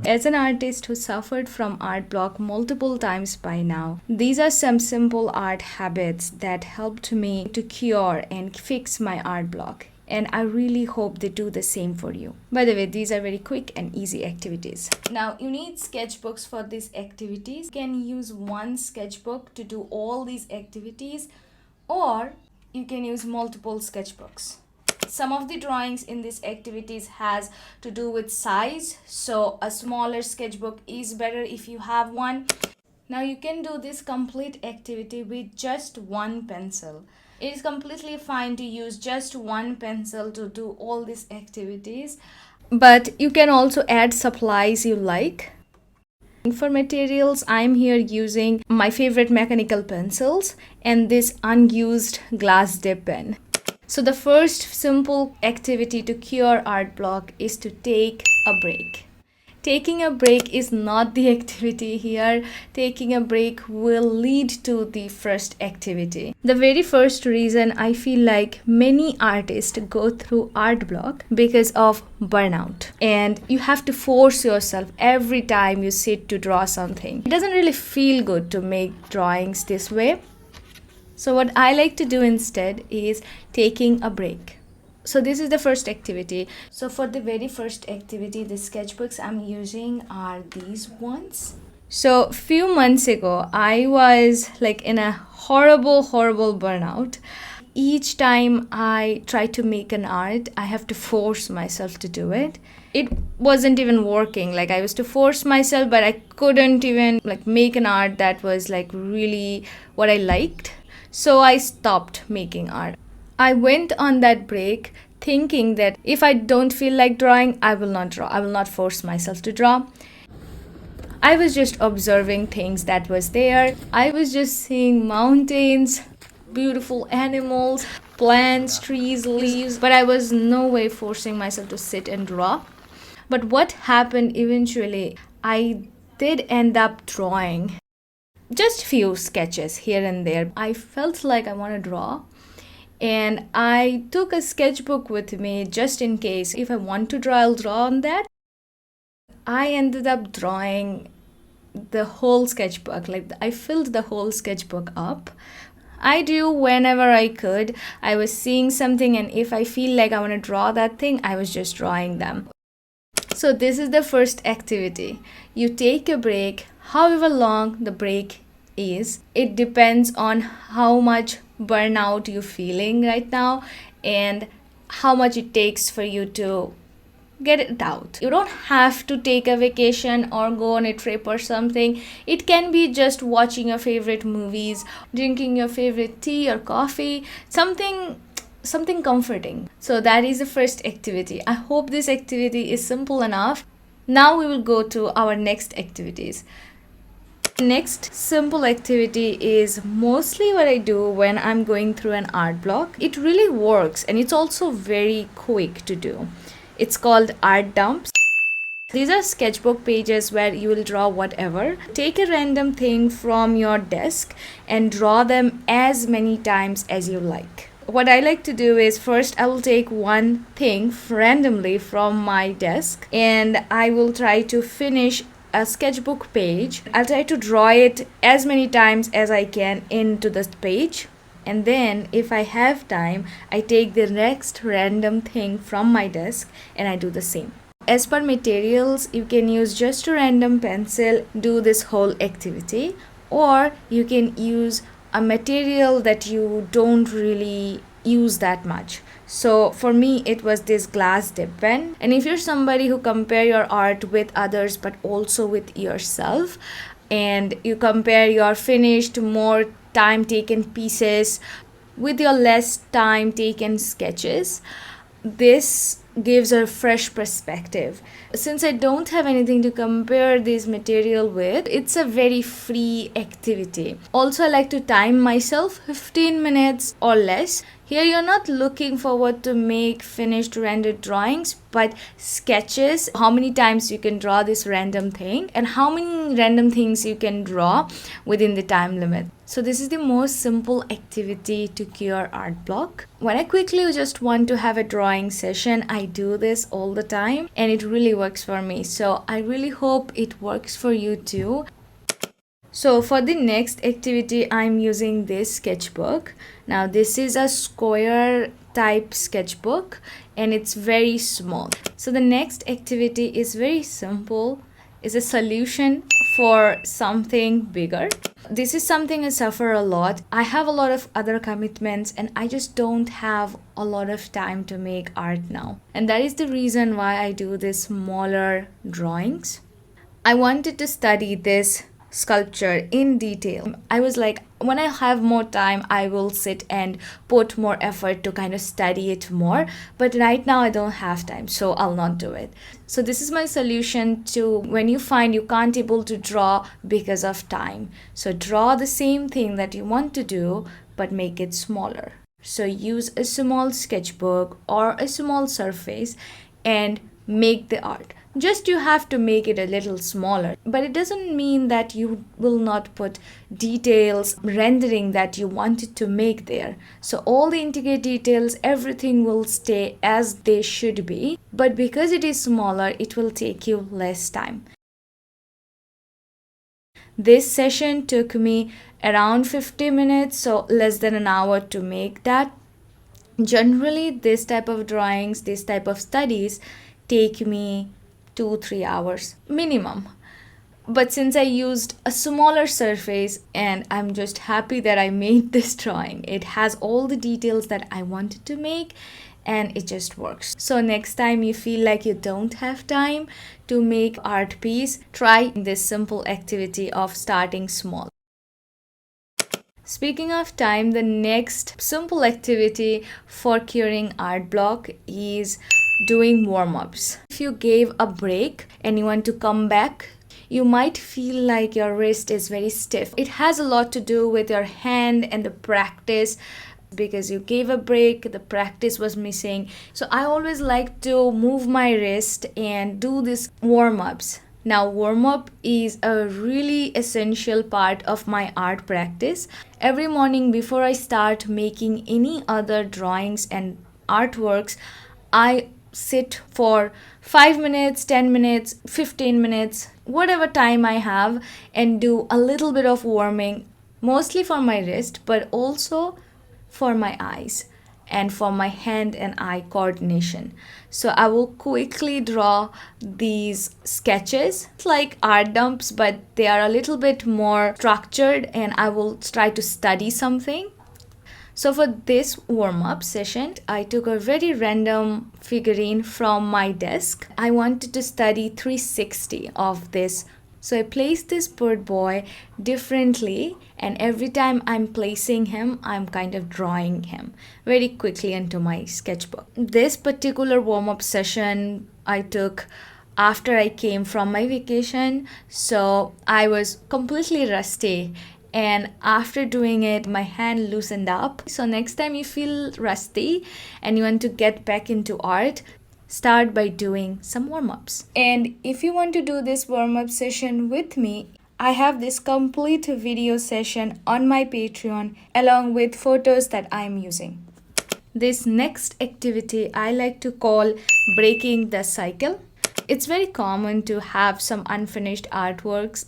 As an artist who suffered from art block multiple times by now, these are some simple art habits that helped me to cure and fix my art block. And I really hope they do the same for you. By the way, these are very quick and easy activities. Now, you need sketchbooks for these activities. You can use one sketchbook to do all these activities, or you can use multiple sketchbooks. Some of the drawings in these activities has to do with size, so a smaller sketchbook is better if you have one. Now you can do this complete activity with just one pencil. It is completely fine to use just one pencil to do all these activities, but you can also add supplies you like. For materials, I'm here using my favorite mechanical pencils and this unused glass dip pen. So the first simple activity to cure art block is to take a break. Taking a break is not the activity here. Taking a break will lead to the first activity. The very first reason I feel like many artists go through art block because of burnout. And you have to force yourself every time you sit to draw something. It doesn't really feel good to make drawings this way. So what I like to do instead is taking a break. So this is the first activity. So for the very first activity, the sketchbooks I'm using are these ones. So a few months ago, I was like in a horrible burnout. Each time I try to make an art, I have to force myself to do it. It wasn't even working. Like I used to force myself, but I couldn't even like make an art that was like really what I liked. So I stopped making art. I went on that break thinking that if I don't feel like drawing, I will not draw. I will not force myself to draw. I was just observing things that was there. I was just seeing mountains, beautiful animals, plants, trees, leaves, but I was no way forcing myself to sit and draw. But what happened eventually, I did end up drawing just few sketches here and there. I felt like I want to draw, and I took a sketchbook with me just in case if I want to draw, I'll draw on that. I ended up drawing the whole sketchbook. Like I filled the whole sketchbook up. I drew whenever I could. I was seeing something, and if I feel like I want to draw that thing, I was just drawing them. So this is the first activity. You take a break, however long the break is. It depends on how much burnout you're feeling right now and how much it takes for you to get it out. You don't have to take a vacation or go on a trip or something. It can be just watching your favorite movies, drinking your favorite tea or coffee, something comforting. So that is the first activity. I hope this activity is simple enough. Now we will go to our next activities. Next simple activity is mostly what I do when I'm going through an art block. It really works and it's also very quick to do. It's called art dumps. These are sketchbook pages where you will draw whatever. Take a random thing from your desk and draw them as many times as you like. What I like to do is first I will take one thing randomly from my desk and I will try to finish a sketchbook page. I'll try to draw it as many times as I can into this page. And then if I have time, I take the next random thing from my desk and I do the same. As per materials, you can use just a random pencil, do this whole activity, or you can use a material that you don't really use that much. So for me, it was this glass dip pen. And if you're somebody who compare your art with others, but also with yourself, and you compare your finished, more time taken pieces with your less time taken sketches, this gives a fresh perspective. Since I don't have anything to compare this material with, it's a very free activity. Also, I like to time myself 15 minutes or less. Here you're not looking forward to make finished rendered drawings, but sketches, how many times you can draw this random thing and how many random things you can draw within the time limit. So this is the most simple activity to cure art block. When I quickly just want to have a drawing session, I do this all the time and it really works for me. So I really hope it works for you too. So for the next activity, I'm using this sketchbook. Now this is a square type sketchbook and it's very small. So the next activity is very simple, is a solution for something bigger. This is something I suffer a lot. I have a lot of other commitments and I just don't have a lot of time to make art now. And that is the reason why I do these smaller drawings. I wanted to study this sculpture in detail. I was like, when I have more time, I will sit and put more effort to kind of study it more. But right now, I don't have time, so I'll not do it. So this is my solution to when you find you can't able to draw because of time. So draw the same thing that you want to do, but make it smaller. So use a small sketchbook or a small surface and make the art. Just you have to make it a little smaller, but it doesn't mean that you will not put details, rendering that you wanted to make there. So all the intricate details, everything will stay as they should be, but because it is smaller, it will take you less time. This session took me around 50 minutes, so less than an hour to make that. Generally, this type of drawings, this type of studies take me 2-3 hours minimum. But since I used a smaller surface and I'm just happy that I made this drawing, it has all the details that I wanted to make and it just works. So next time you feel like you don't have time to make art piece, try this simple activity of starting small. Speaking of time, the next simple activity for curing art block is doing warm-ups. If you gave a break and you want to come back, you might feel like your wrist is very stiff. It has a lot to do with your hand and the practice because you gave a break, the practice was missing. So I always like to move my wrist and do these warm-ups. Now, warm-up is a really essential part of my art practice. Every morning before I start making any other drawings and artworks, I sit for 5 minutes, 10 minutes, 15 minutes, whatever time I have, and do a little bit of warming, mostly for my wrist, but also for my eyes and for my hand and eye coordination. So I will quickly draw these sketches. It's like art dumps, but they are a little bit more structured and I will try to study something. So for this warm-up session, I took a very random figurine from my desk. I wanted to study 360 of this. So I placed this bird boy differently, and every time I'm placing him, I'm kind of drawing him very quickly into my sketchbook. This particular warm-up session I took after I came from my vacation, so I was completely rusty. And after doing it, my hand loosened up. So next time you feel rusty and you want to get back into art, start by doing some warm-ups. And if you want to do this warm-up session with me, I have this complete video session on my Patreon along with photos that I'm using. This next activity I like to call breaking the cycle. It's very common to have some unfinished artworks.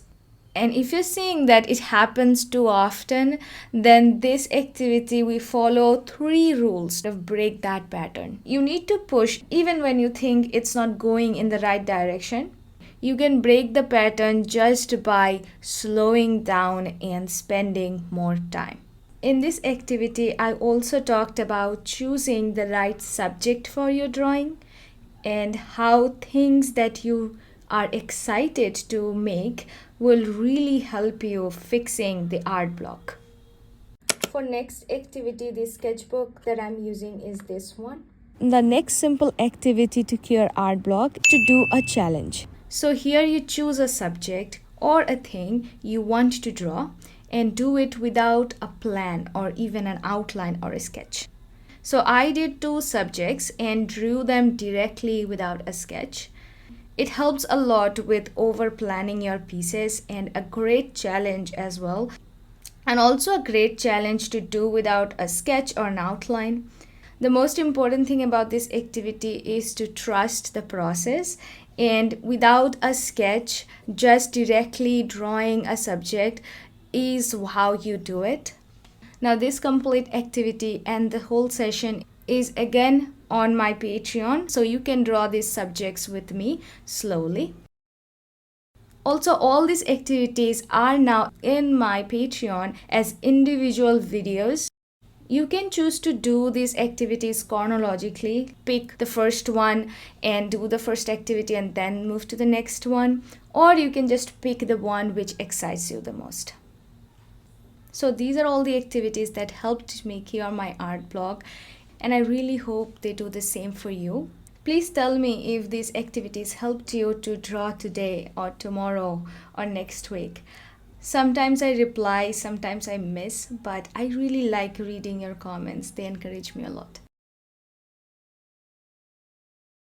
And if you're seeing that it happens too often, then this activity we follow 3 rules to break that pattern. You need to push even when you think it's not going in the right direction. You can break the pattern just by slowing down and spending more time. In this activity, I also talked about choosing the right subject for your drawing and how things that you are excited to make will really help you fixing the art block. For next activity, the sketchbook that I'm using is this one. The next simple activity to cure art block is to do a challenge. So here you choose a subject or a thing you want to draw and do it without a plan or even an outline or a sketch. So I did 2 subjects and drew them directly without a sketch. It helps a lot with over planning your pieces and a great challenge as well. and also a great challenge to do without a sketch or an outline. The most important thing about this activity is to trust the process, and without a sketch, just directly drawing a subject is how you do it. Now, this complete activity and the whole session is again on my Patreon, so you can draw these subjects with me slowly. Also, all these activities are now in my Patreon as individual videos. You can choose to do these activities chronologically, pick the first one and do the first activity and then move to the next one, or you can just pick the one which excites you the most. So these are all the activities that helped me cure my art block, and I really hope they do the same for you. Please tell me if these activities helped you to draw today or tomorrow or next week. Sometimes I reply, sometimes I miss, but I really like reading your comments. They encourage me a lot.